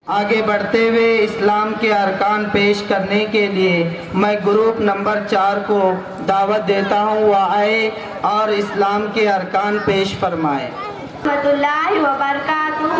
آگے بڑھتے ہوئے اسلام کے ارکان پیش کرنے کے لیے میں گروپ نمبر 4 کو دعوت دیتا ہوں، وہ آئے اور اسلام کے ارکان پیش فرمائے۔ رحمۃ اللہ وبرکاتہ۔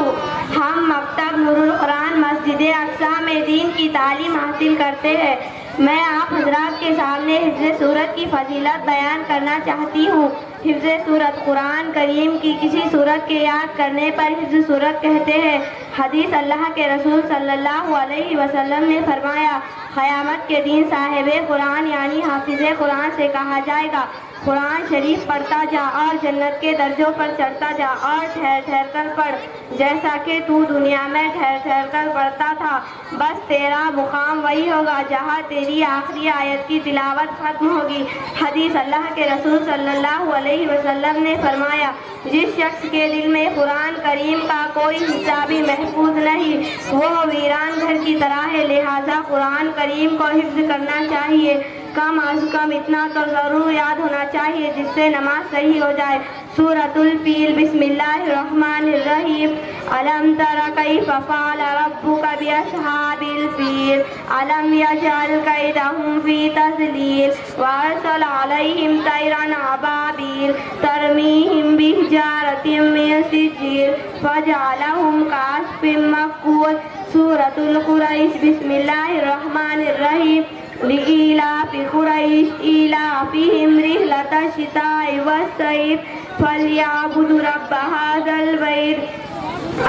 ہم مکتب نور القرآن مسجد اقصیٰ میں دین کی تعلیم حاصل کرتے ہیں۔ میں آپ حضرات کے سامنے حفظ سورت کی فضیلت بیان کرنا چاہتی ہوں۔ حفظ سورت قرآن کریم کی کسی سورت کے یاد کرنے پر حفظ سورت کہتے ہیں۔ حدیث اللہ کے رسول صلی اللہ علیہ وسلم نے فرمایا، قیامت کے دن صاحب قرآن یعنی حافظ قرآن سے کہا جائے گا، قرآن شریف پڑھتا جا اور جنت کے درجوں پر چڑھتا جا اور ٹھہر ٹھہر کر پڑھ، جیسا کہ تو دنیا میں ٹھہر ٹھہر کر پڑھتا تھا، بس تیرا مقام وہی ہوگا جہاں تیری آخری آیت کی تلاوت ختم ہوگی۔ حدیث اللہ کے رسول صلی اللہ علیہ وسلم نے فرمایا، جس شخص کے دل میں قرآن کریم کا کوئی حصہ بھی محفوظ نہیں، وہ ویران گھر کی طرح ہے، لہذا قرآن کریم کو حفظ کرنا چاہیے۔ کم از کم اتنا تو ضرور یاد ہونا چاہیے جس سے نماز صحیح ہو جائے۔ سورۃ الفیل، بسم اللہ الرحمن الرحیم۔ الم تر کیف فعل ربک باصحاب الفیل الم یجعل کیدہم فی تضلیل وارسل علیہم طیرا ابابیل ترمیہم بحجارۃ من سجیل فجعلہم کعصف مأکول۔ سورۃ القریش، بسم اللہ الرحمن الرحیم۔ لإيلاف قريش إيلافهم رحلة الشتاء والصيف فليعبدوا رب هذا البيت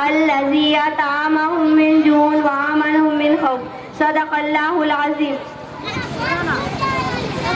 الذي أطعمهم من جوع وآمنهم من خوف۔ صدق اللہ العظیم۔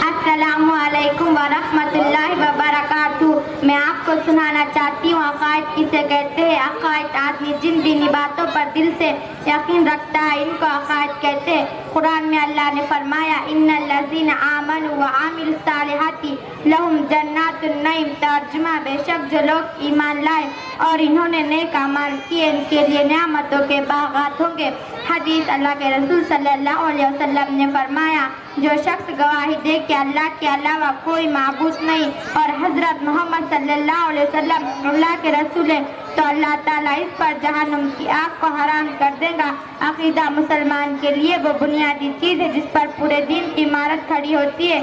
السلام علیکم ورحمۃ اللہ وبرکاتہ۔ میں آپ کو سنانا چاہتی ہوں عقائد کسے کہتے ہیں۔ عقائد آدمی جن دینی باتوں پر دل سے یقین رکھتا ہے ان کو عقائد کہتے ہیں۔ قرآن میں اللہ نے فرمایا، ان الذین آمنوا وعملوا الصالحات لہم جنات النعیم، ترجمہ بے شک جو لوگ ایمان لائے اور انہوں نے نیک اعمال کیے ان کے لیے نعمتوں کے باغات ہوں گے۔ حدیث اللہ کے رسول صلی اللہ علیہ وسلم نے فرمایا، جو شخص گواہی دے کہ اللہ کے علاوہ کوئی معبود نہیں اور حضرت محمد صلی اللہ علیہ وسلم اللہ کے رسول ہے تو اللہ تعالیٰ اس پر جہنم کی آگ کو حرام کر دے گا۔ عقیدہ مسلمان کے لیے وہ بنیادی چیز ہے جس پر پورے دین کی عمارت کھڑی ہوتی ہے۔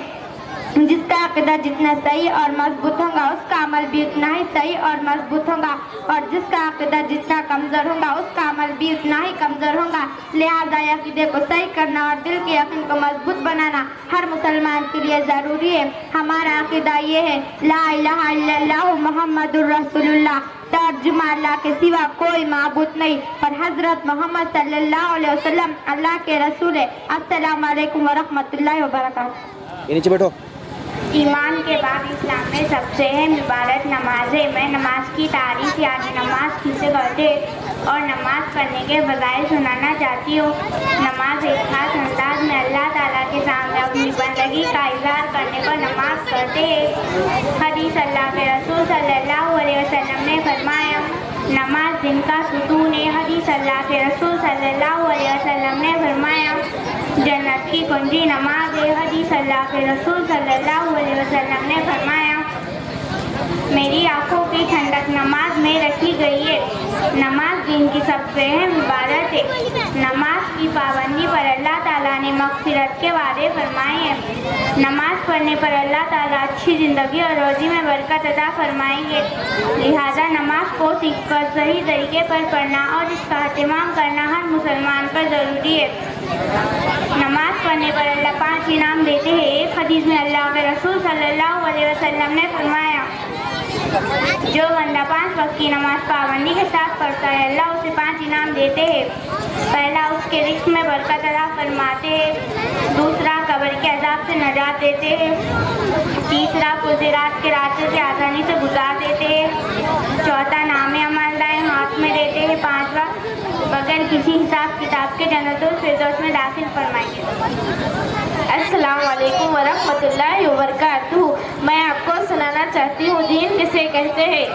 جس کا عقیدہ جتنا صحیح اور مضبوط ہوگا اس کا عمل بھی اتنا ہی صحیح اور مضبوط ہوگا، اور جس کا عقیدہ جتنا کمزور ہوگا اس کا عمل بھی اتنا ہی کمزور ہوگا۔ لہذا عقیدے کو صحیح کرنا اور دل کے یقین کو مضبوط بنانا ہر مسلمان کے لیے ضروری ہے۔ ہمارا عقیدہ یہ ہے، لا الہ الا اللہ محمد الرسول اللہ، ترجمہ اللہ کے سوا کوئی معبود نہیں اور حضرت محمد صلی اللہ علیہ وسلم اللہ کے رسول ہے۔ السلام علیکم ورحمۃ اللہ وبرکاتہ۔ نیچے بیٹھو۔ ایمان کے بعد اسلام میں سب سے اہم عبادت نماز ہے۔ میں نماز کی تعریف یعنی نماز کسے کہتے اور نماز پڑھنے کے بغیر سنانا چاہتی ہوں۔ نماز ایک خاص انداز میں اللہ تعالیٰ کے سامنے اپنی بندگی کا اظہار کرنے کو نماز کہتے ہیں۔ حدیث اللہ کے رسول صلی اللہ علیہ وسلم نے فرمایا، نماز دن کا ستون ہے۔ حدیث اللہ کے رسول صلی اللہ علیہ وسلم نے فرمایا، جنت کی کنجی نماز ہے۔ حدیث اللہ کے رسول صلی اللہ علیہ وسلم نے فرمایا، میری آنکھوں کی ٹھنڈک نماز میں رکھی گئی ہے۔ نماز دین کی سب سے اہم عبادت ہے۔ نماز کی پابندی پر اللہ تعالیٰ نے مغفرت کے وعدے فرمائے ہیں۔ نماز پڑھنے پر اللہ تعالیٰ اچھی زندگی اور روزی میں برکت عطا فرمائیں گے۔ لہذا نماز کو سیکھ کر صحیح طریقے پر پڑھنا اور اس کا اہتمام کرنا ہر مسلمان پر ضروری ہے۔ نماز پڑھنے پر اللہ 5 انعام دیتے ہیں۔ ایک حدیث میں اللہ کے رسول صلی اللہ علیہ وسلم نے فرمایا، جو بندہ 5 وقت کی نماز پابندی کے ساتھ پڑھتا ہے اللہ اسے 5 انعام دیتے ہیں۔ پہلا، اس کے رزق میں برکت عطا فرماتے ہیں۔ دوسرا، قبر کے عذاب سے نجات دیتے ہیں۔ تیسرا، پوری رات کے راستے سے آسانی سے گزار دیتے ہیں۔ چوتھا، نام عمل دائیں ہاتھ میں دیتے ہیں۔ 5واں، بغیر کسی حساب کتاب کے جنت الفردوس میں داخل فرمائیں گے۔ السلام علیکم ورحمۃ اللہ وبرکاتہ۔ میں آپ کو سنانا چاہتی ہوں دین کسے کہتے ہیں۔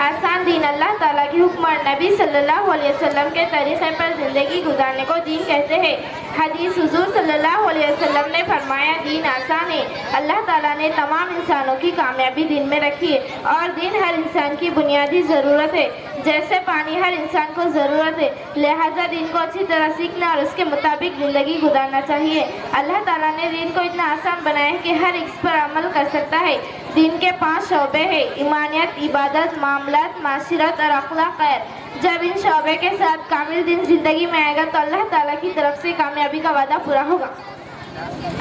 آسان دین اللہ تعالیٰ کی حکم اور نبی صلی اللہ علیہ وسلم کے طریقے پر زندگی گزارنے کو دین کہتے ہیں۔ حدیث حضور صلی اللہ علیہ وسلم نے فرمایا دین آسان ہے۔ اللہ تعالیٰ نے تمام انسانوں کی کامیابی دین میں رکھی ہے اور دین ہر انسان کی بنیادی ضرورت ہے۔ جیسے پانی ہر انسان کو ضرورت ہے، لہٰذا دین کو اچھی طرح سیکھنا اور اس کے مطابق زندگی گزارنا چاہیے۔ اللہ تعالیٰ نے دین کو اتنا آسان بنایا ہے کہ ہر ایک اس پر عمل کر سکتا ہے۔ دین کے 5 شعبے ہیں: ایمانیت، عبادت، معاملات، معاشرت اور اخلاق خیر۔ جب ان شعبے کے ساتھ کامل دین زندگی میں آئے گا تو اللہ تعالیٰ کی طرف سے کامیابی کا وعدہ پورا ہوگا۔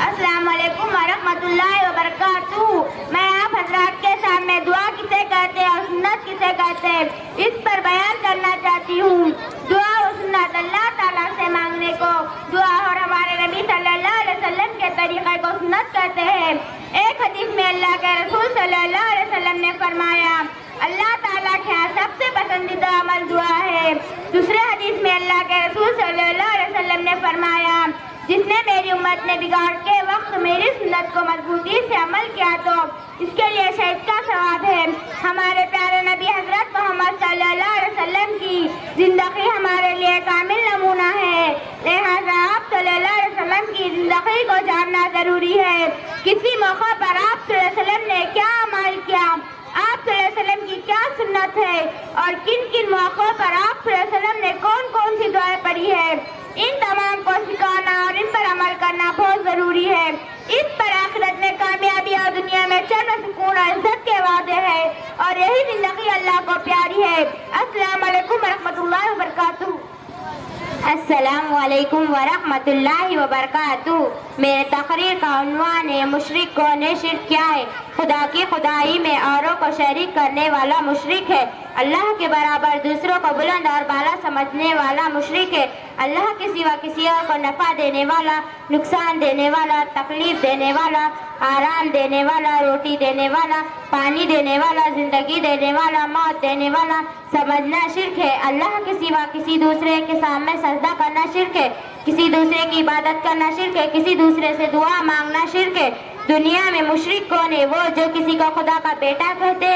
السلام علیکم ورحمۃ اللہ وبرکاتہ۔ میں آپ حضرات کے سامنے دعا کسے کہتے ہیں اور سنت کسے کہتے ہیں اس پر بیان کرنا چاہتی ہوں۔ دعا و سنت اللہ تعالیٰ سے مانگنے کو دعا اور ہمارے نبی صلی اللہ علیہ وسلم کے طریقے کو سنت کہتے ہیں۔ ایک حدیث میں اللہ کے رسول صلی اللہ علیہ وسلم نے فرمایا اللہ تعالیٰ کے یہاں سب سے پسندیدہ عمل دعا ہے۔ دوسرے حدیث میں اللہ کے رسول صلی اللہ علیہ وسلم نے فرمایا جس نے میری امت نے بگاڑ کے وقت میری سنت کو مضبوطی سے عمل کیا تو اس کے لیے شہید کا ثواب ہے۔ ہمارے پیارے نبی حضرت محمد صلی اللہ علیہ وسلم کی زندگی ہمارے لیے کامل نمونہ ہے، لہذا آپ صلی اللہ علیہ وسلم کی زندگی کو جاننا ضروری ہے۔ کسی موقع پر آپ صلی اللہ علیہ وسلم نے کیا عمل کیا، آپ صلی اللہ علیہ وسلم کی کیا سنت ہے اور کن کن موقعوں پر آپ صلی اللہ علیہ وسلم نے کون کون سی دعائیں پڑھی ہے، ان تمام کو سکھانا اور ان پر عمل کرنا بہت ضروری ہے۔ اس پر آخرت میں کامیابی اور دنیا میں چین و سکون اور عزت کے وعدے ہیں اور یہی زندگی اللہ کو پیاری ہے۔ السلام علیکم ورحمۃ اللہ وبرکاتہ۔ السلام علیکم ورحمۃ اللہ وبرکاتہ۔ میرے تقریر کا عنوان ہے مشرک کون ہے، شرک کیا ہے۔ خدا کی خدائی میں اوروں کو شریک کرنے والا مشرک ہے۔ اللہ کے برابر دوسروں کو بلند اور بالا سمجھنے والا مشرک ہے۔ اللہ کے سوا کسی اور کو نفع دینے والا، نقصان دینے والا، تکلیف دینے والا، آرام دینے والا، روٹی دینے والا، پانی دینے والا، زندگی دینے والا، موت دینے والا سمجھنا شرک ہے۔ اللہ کے سوا کسی دوسرے کے سامنے سجدہ کرنا شرک ہے، کسی دوسرے کی عبادت کرنا شرک ہے، کسی دوسرے سے دعا مانگنا شرک ہے۔ دنیا میں مشرک کون ہے؟ وہ جو کسی کو خدا کا بیٹا کہتے،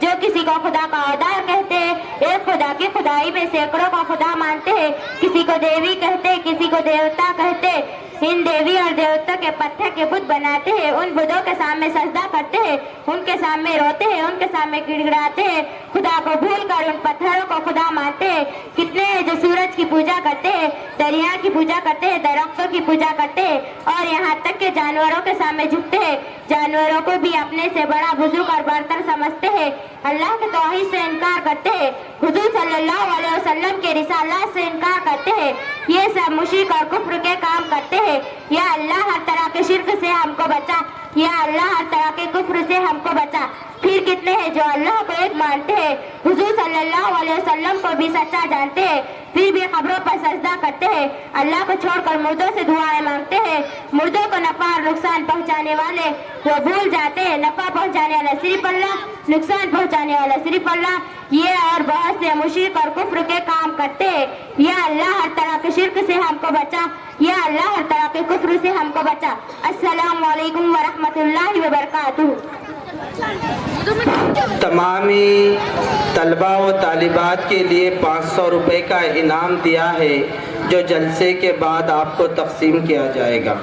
جو کسی کو خدا کا اودار کہتے، ایک خدا کی خدائی میں سینکڑوں کو خدا مانتے ہیں، کسی کو دیوی کہتے، کسی کو دیوتا کہتے، ان دیوی اور دیوتا کے پتھر کے بت بناتے ہیں، ان بتوں کے سامنے سجدہ کرتے ہیں، ان کے سامنے روتے ہیں، ان کے سامنے گڑ گڑاتے ہیں، خدا کو بھول کر ان پتھروں کو خدا مانتے ہیں۔ کتنے ہیں جو سورج کی پوجا کرتے ہیں، دریا کی پوجا کرتے ہیں، درختوں کی پوجا کرتے ہیں اور یہاں تک کہ جانوروں کے سامنے جھکتے ہیں، جانوروں کو بھی اپنے سے بڑا بزرگ اور برتر سمجھتے ہیں، اللہ کے توحید سے انکار کرتے ہیں، حضور صلی اللہ علیہ وسلم کے رسالات سے انکار کرتے ہیں۔ یہ سب مشرک اور کفر کے کام کرتے ہیں۔ یا اللہ ہر طرح کے شرک سے ہم کو بچا، یا اللہ ہر طرح کے کفر سے ہم کو بچا۔ پھر کتنے ہیں جو اللہ کو ایک مانتے ہیں، حضور صلی اللہ علیہ وسلم کو بھی سچا جانتے ہیں، پھر بھی قبروں پر سجدہ کرتے ہیں، اللہ کو چھوڑ کر مردوں سے دعائیں مانگتے ہیں۔ مردوں کو نفع اور نقصان پہنچانے والے وہ بھول جاتے ہیں، نفع پہنچانے والا صرف اللہ، نقصان پہنچانے والا صرف اللہ۔ یہ اور بہت سے مشرک اور کفر کے کام کرتے ہیں۔ یا اللہ ہر طرح کے شرک سے ہم کو بچا، یا اللہ ہر طرح کے کفر سے ہم کو بچا۔ السلام علیکم ورحمۃ اللہ وبرکاتہ۔ تمامی طلباء و طالبات کے لیے 500 روپے کا انعام دیا ہے جو جلسے کے بعد آپ کو تقسیم کیا جائے گا۔